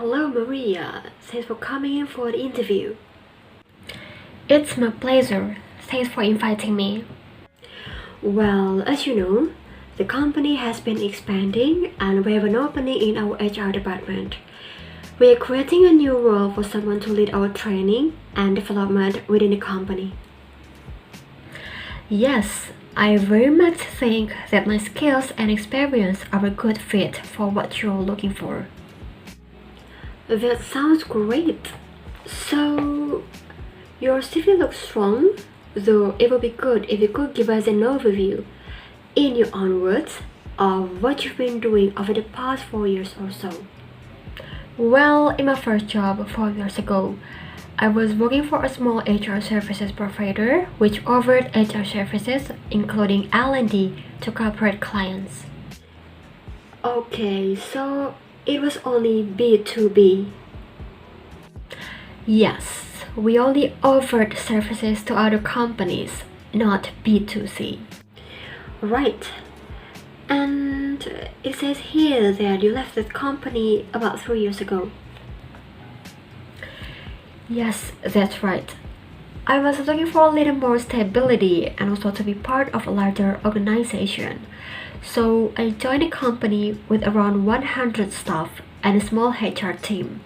Hello Maria, thanks for coming in for the interview. It's my pleasure. Thanks for inviting me. Well, as you know, the company has been expanding and we have an opening in our HR department. We are creating a new role for someone to lead our training and development within the company. Yes, I very much think that my skills and experience are a good fit for what you're looking for. That sounds great. So, your CV looks strong, though it would be good if you could give us an overview, in your own words, of what you've been doing over the past 4 years or so. Well, in my first job 4 years ago, I was working for a small HR services provider which offered HR services including L&D to corporate clients. Okay, so it was only B2B. Yes, we only offered services to other companies, not B2C. Right. And it says here that you left that company about 3 years ago. Yes, that's right. I was looking for a little more stability and also to be part of a larger organization. So I joined a company with around 100 staff and a small HR team.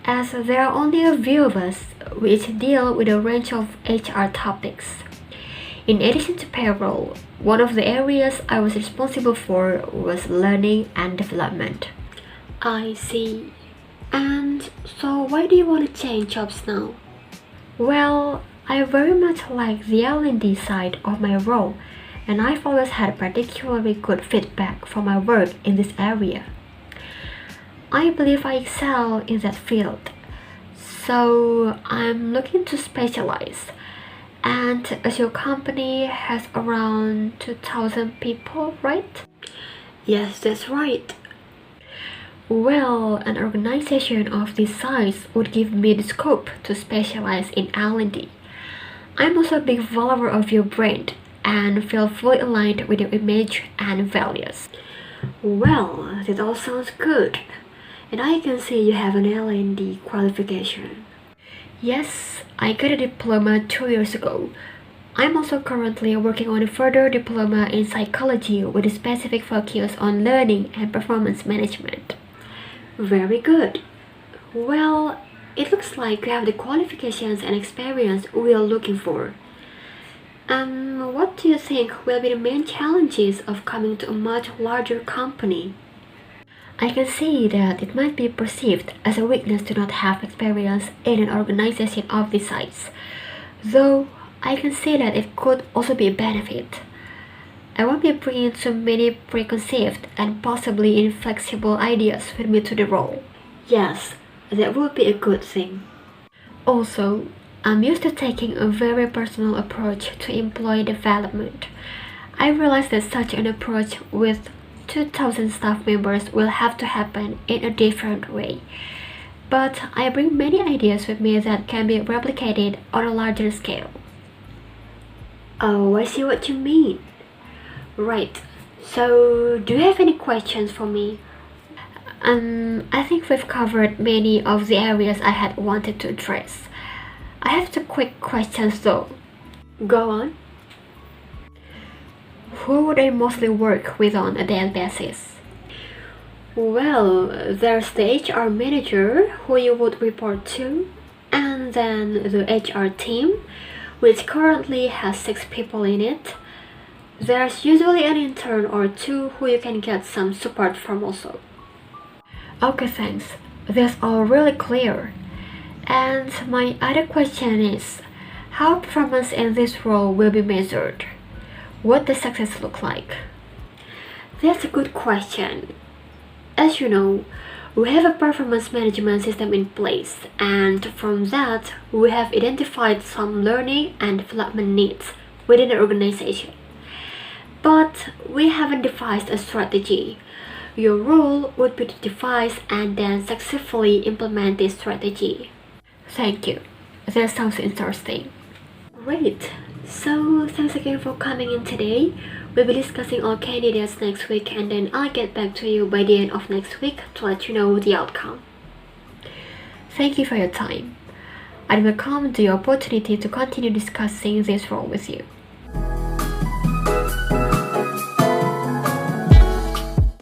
As there are only a few of us, we each deal with a range of HR topics. In addition to payroll, one of the areas I was responsible for was learning and development. I see. And so why do you want to change jobs now? Well, I very much like the L&D side of my role, and I've always had particularly good feedback for my work in this area. I believe I excel in that field, so I'm looking to specialize. And as your company has around 2,000 people, right? Yes, that's right. Well, an organization of this size would give me the scope to specialize in L&D. I'm also a big follower of your brand and feel fully aligned with your image and values. Well, that all sounds good. And I can see you have an L&D qualification. Yes, I got a diploma 2 years ago. I'm also currently working on a further diploma in psychology with a specific focus on learning and performance management. Very good. Well, it looks like you have the qualifications and experience we are looking for. What do you think will be the main challenges of coming to a much larger company? I can see that it might be perceived as a weakness to not have experience in an organization of this size, though I can see that it could also be a benefit. I won't be bringing so many preconceived and possibly inflexible ideas with me to the role. Yes, that would be a good thing. Also, I'm used to taking a very personal approach to employee development. I realize that such an approach with 2,000 staff members will have to happen in a different way. But I bring many ideas with me that can be replicated on a larger scale. Oh, I see what you mean. Right. So, do you have any questions for me? I think we've covered many of the areas I had wanted to address. I have two quick questions though. Go on. Who would I mostly work with on a daily basis? Well, there's the HR manager who you would report to, and then the HR team, which currently has 6 people in it. There's usually an intern or two who you can get some support from also. Okay, thanks. That's all really clear. And my other question is, how performance in this role will be measured? What does success look like? That's a good question. As you know, we have a performance management system in place, and from that, we have identified some learning and development needs within the organization. But we haven't devised a strategy. Your role would be to devise and then successfully implement this strategy. Thank you. That sounds interesting. Great. So, thanks again for coming in today. We'll be discussing all candidates next week and then I'll get back to you by the end of next week to let you know the outcome. Thank you for your time. I welcome the opportunity to continue discussing this role with you.